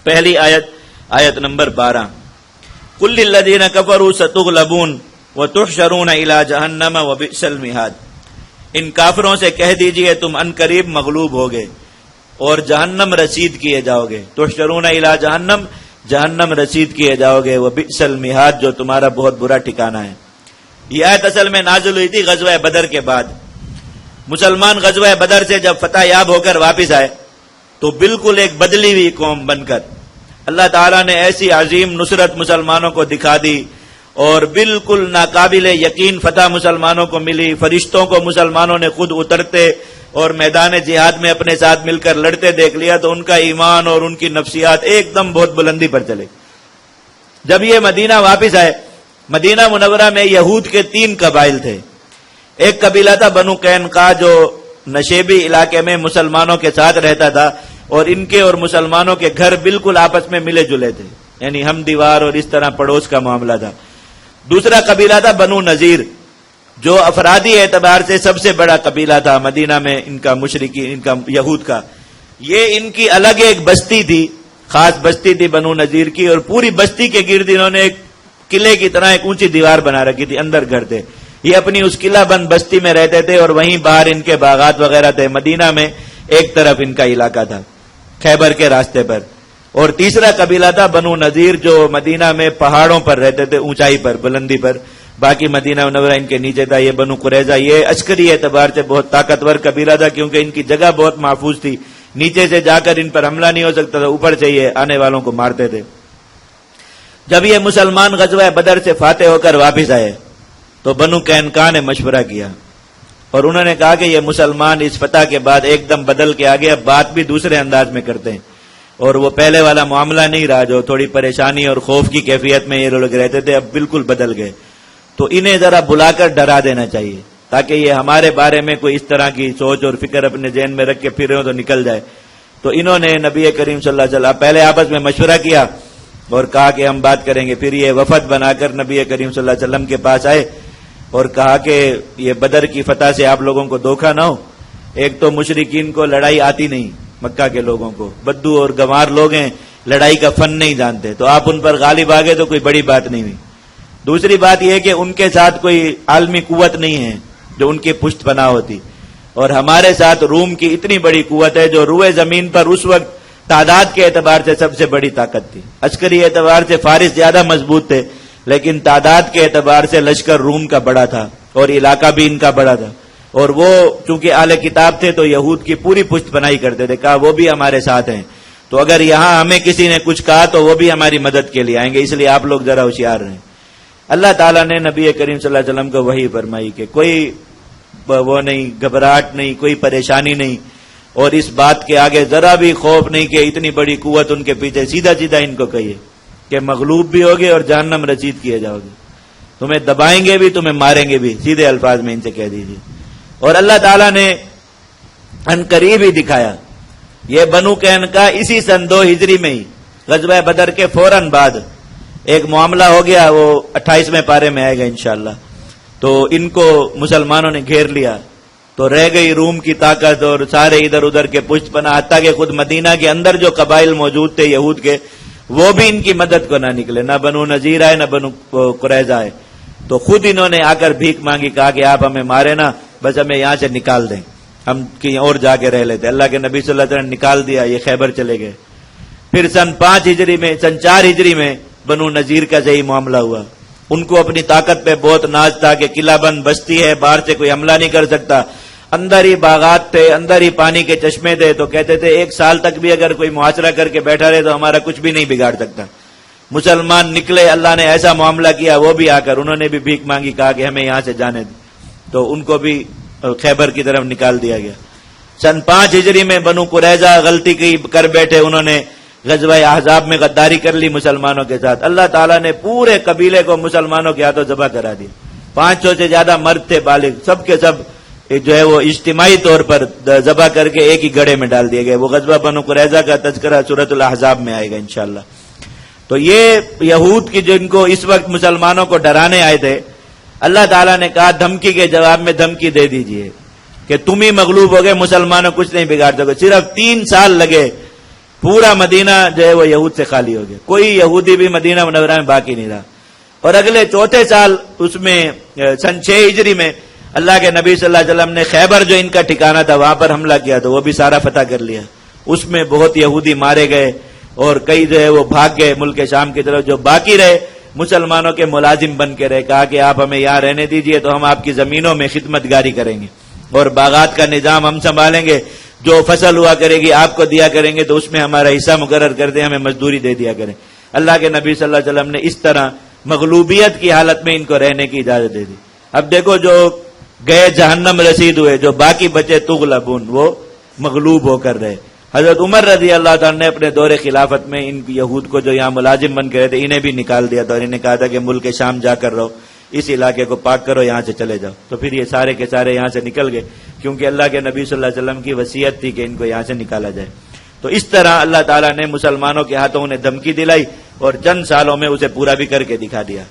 پہلی آیت نمبر 12، قل للذین کفروا ستغلبون وتحشرون الی جہنم وبئس المہاد، ان کافروں سے کہہ دیجئے تم عنقریب مغلوب ہوگے اور جہنم رسید کیے جاؤ گے، تحشرون الی جہنم، جہنم رسید کیے جاؤ گے، وبئس المہاد، جو تمہارا بہت برا ٹھکانہ ہے۔ یہ آیت اصل میں نازل ہوئی تھی غزوہ بدر کے بعد۔ مسلمان غزوہ بدر سے جب فتح یاب ہو کر واپس آئے تو بالکل ایک بدلی ہوئی قوم بن کر اللہ تعالیٰ نے ایسی عظیم نصرت مسلمانوں کو دکھا دی اور بالکل ناقابل یقین فتح مسلمانوں کو ملی۔ فرشتوں کو مسلمانوں نے خود اترتے اور میدان جہاد میں اپنے ساتھ مل کر لڑتے دیکھ لیا تو ان کا ایمان اور ان کی نفسیات ایک دم بہت بلندی پر چلے۔ جب یہ مدینہ واپس آئے، مدینہ منورہ میں یہود کے 3 قبائل تھے۔ ایک قبیلہ تھا بنو قینقاع جو نشیبی علاقے میں مسلمانوں کے ساتھ رہتا تھا اور ان کے اور مسلمانوں کے گھر بالکل آپس میں ملے جلے تھے، یعنی ہم دیوار اور اس طرح پڑوس کا معاملہ تھا۔ دوسرا قبیلہ تھا بنو نذیر جو افرادی اعتبار سے سب سے بڑا قبیلہ تھا مدینہ میں، ان کا مشرکی، ان کا یہود کا۔ یہ ان کی الگ ایک بستی تھی، خاص بستی تھی بنو نذیر کی، اور پوری بستی کے گرد انہوں نے ایک قلعے کی طرح ایک اونچی دیوار بنا رکھی تھی، اندر گھر تھے۔ یہ اپنی اس قلعہ بند بستی میں رہتے تھے اور وہیں باہر ان کے باغات وغیرہ تھے۔ مدینہ میں ایک طرف ان کا علاقہ تھا خیبر کے راستے پر۔ اور تیسرا قبیلہ تھا بنو نذیر جو مدینہ میں پہاڑوں پر رہتے تھے، اونچائی پر، بلندی پر، باقی مدینہ منورہ ان کے نیچے تھا۔ یہ بنو قریظہ یہ عسکری اعتبار سے بہت طاقتور قبیلہ تھا کیونکہ ان کی جگہ بہت محفوظ تھی، نیچے سے جا کر ان پر حملہ نہیں ہو سکتا تھا، اوپر سے یہ آنے والوں کو مارتے تھے۔ جب یہ مسلمان غزوہ بدر سے فاتح ہو کر واپس آئے تو بنو قینقاع نے مشورہ کیا اور انہوں نے کہا کہ یہ مسلمان اس فتح کے بعد ایک دم بدل کے آگے، اب بات بھی دوسرے انداز میں کرتے ہیں، اور وہ پہلے والا معاملہ نہیں رہا جو تھوڑی پریشانی اور خوف کی کیفیت میں یہ لوگ رہتے تھے، اب بالکل بدل گئے۔ تو انہیں ذرا بلا کر ڈرا دینا چاہیے تاکہ یہ ہمارے بارے میں کوئی اس طرح کی سوچ اور فکر اپنے ذہن میں رکھ کے پھر ہو تو نکل جائے۔ تو انہوں نے نبی کریم صلی اللہ علیہ وسلم پہلے آپس میں مشورہ کیا اور کہا کہ ہم بات کریں گے، پھر یہ وفد بنا کر نبی کریم صلی اللہ علیہ وسلم کے پاس آئے اور کہا کہ یہ بدر کی فتح سے آپ لوگوں کو دھوکہ نہ ہو، ایک تو مشرکین کو لڑائی آتی نہیں، مکہ کے لوگوں کو بدو اور گنوار لوگ ہیں، لڑائی کا فن نہیں جانتے، تو آپ ان پر غالب آ گئے تو کوئی بڑی بات نہیں ہوئی۔ دوسری بات یہ کہ ان کے ساتھ کوئی عالمی قوت نہیں ہے جو ان کی پشت پناہ ہوتی، اور ہمارے ساتھ روم کی اتنی بڑی قوت ہے جو روئے زمین پر اس وقت تعداد کے اعتبار سے سب سے بڑی طاقت تھی۔ عسکری اعتبار سے فارس زیادہ مضبوط تھے لیکن تعداد کے اعتبار سے لشکر روم کا بڑا تھا اور علاقہ بھی ان کا بڑا تھا، اور وہ چونکہ اہل کتاب تھے تو یہود کی پوری پشت پناہی کرتے تھے، کہا وہ بھی ہمارے ساتھ ہیں، تو اگر یہاں ہمیں کسی نے کچھ کہا تو وہ بھی ہماری مدد کے لیے آئیں گے، اس لیے آپ لوگ ذرا ہوشیار رہیں۔ اللہ تعالیٰ نے نبی کریم صلی اللہ علیہ وسلم کو وحی فرمائی کہ کوئی وہ نہیں، گھبراہٹ نہیں، کوئی پریشانی نہیں، اور اس بات کے آگے ذرا بھی خوف نہیں کہ اتنی بڑی قوت ان کے پیچھے، سیدھا سیدھا ان کو کہیے کہ مغلوب بھی ہوگے اور جہنم رسید کیے جاؤ گے، تمہیں دبائیں گے بھی، تمہیں ماریں گے بھی، سیدھے الفاظ میں ان سے کہہ دیجیے۔ اور اللہ تعالیٰ نے عنقریب ہی دکھایا، یہ بنو قینقاع اسی سن 2 ہجری میں ہی غزوہ بدر کے فوراً بعد ایک معاملہ ہو گیا، وہ 28ویں پارے میں آئے گا انشاءاللہ۔ تو ان کو مسلمانوں نے گھیر لیا تو رہ گئی روم کی طاقت اور سارے ادھر ادھر کے پشت پناہ، حتیٰ کہ خود مدینہ کے اندر جو قبائل موجود تھے یہود کے وہ بھی ان کی مدد کو نہ نکلے، نہ بنو نذیر آئے نہ بنو قریظہ آئے، تو خود انہوں نے آ کر بھیک مانگی، کہا کہ آپ ہمیں مارے نا، بس ہمیں یہاں سے نکال دیں، ہم کہیں اور جا کے رہ لیتے۔ اللہ کے نبی صلی اللہ علیہ وسلم نے نکال دیا، یہ خیبر چلے گئے۔ پھر سن 4 ہجری میں بنو نذیر کا صحیح معاملہ ہوا، ان کو اپنی طاقت پہ بہت ناز تھا کہ قلعہ بند بستی ہے، باہر سے کوئی حملہ نہیں کر سکتا، اندر ہی باغات تھے، اندر ہی پانی کے چشمے تھے، تو کہتے تھے 1 سال تک بھی اگر کوئی محاصرہ کر کے بیٹھا رہے تو ہمارا کچھ بھی نہیں بگاڑ سکتا۔ مسلمان نکلے، اللہ نے ایسا معاملہ کیا، وہ بھی آ کر انہوں نے بھی بھیک مانگی، کہا کہ ہمیں یہاں سے جانے دیں، تو ان کو بھی خیبر کی طرف نکال دیا گیا۔ سن 5 ہجری میں بنو قریظہ غلطی کی کر بیٹھے، انہوں نے غزوہ احزاب میں غداری کر لی مسلمانوں کے ساتھ، اللہ تعالیٰ نے پورے قبیلے کو مسلمانوں کے ہاتھوں ذبح کرا دیا، 500 سے زیادہ مرد تھے بالغ، سب کے سب جو ہے وہ اجتماعی طور پر ذبح کر کے ایک ہی گڑھے میں ڈال دیے گئے۔ وہ غزوہ بنو قریظہ کا تذکرہ سورۃ الاحزاب میں آئے گا انشاءاللہ۔ تو یہ یہود کی جن کو اس وقت مسلمانوں کو ڈرانے آئے تھے، اللہ تعالیٰ نے کہا دھمکی کے جواب میں دھمکی دے دیجئے کہ تم ہی مغلوب ہو گئے، مسلمانوں کچھ نہیں بگاڑ سکے۔ صرف 3 سال لگے پورا مدینہ جو ہے وہ یہود سے خالی ہو گیا، کوئی یہودی بھی مدینہ منورہ میں باقی نہیں رہا. اور اگلے چوتھے سال اس میں سن 6 ہجری میں اللہ کے نبی صلی اللہ علیہ وسلم نے خیبر جو ان کا ٹھکانہ تھا وہاں پر حملہ کیا تو وہ بھی سارا فتح کر لیا. اس میں بہت یہودی مارے گئے اور کئی جو ہے وہ بھاگ گئے ملک شام کی طرف. جو باقی رہے مسلمانوں کے ملازم بن کے رہے، کہا کہ آپ ہمیں یہاں رہنے دیجئے تو ہم آپ کی زمینوں میں خدمت گاری کریں گے اور باغات کا نظام ہم سنبھالیں گے، جو فصل ہوا کرے گی آپ کو دیا کریں گے تو اس میں ہمارا حصہ مقرر کر دیں، ہمیں مزدوری دے دیا کریں. اللہ کے نبی صلی اللہ علیہ وسلم نے اس طرح مغلوبیت کی حالت میں ان کو رہنے کی اجازت دے دی. اب دیکھو جو گئے جہنم رسید ہوئے، جو باقی بچے تغلبون وہ مغلوب ہو کر رہے. حضرت عمر رضی اللہ تعالیٰ نے اپنے دور خلافت میں ان یہود کو جو یہاں ملازم بن کے رہے تھے انہیں بھی نکال دیا تھا اور انہیں کہا تھا کہ ملک شام جا کر رہو، اس علاقے کو پاک کرو، یہاں سے چلے جاؤ. تو پھر یہ سارے کے سارے یہاں سے نکل گئے کیونکہ اللہ کے نبی صلی اللہ علیہ وسلم کی وصیت تھی کہ ان کو یہاں سے نکالا جائے. تو اس طرح اللہ تعالیٰ نے مسلمانوں کے ہاتھوں انہیں دھمکی دلائی اور چند سالوں میں اسے پورا بھی کر کے دکھا دیا.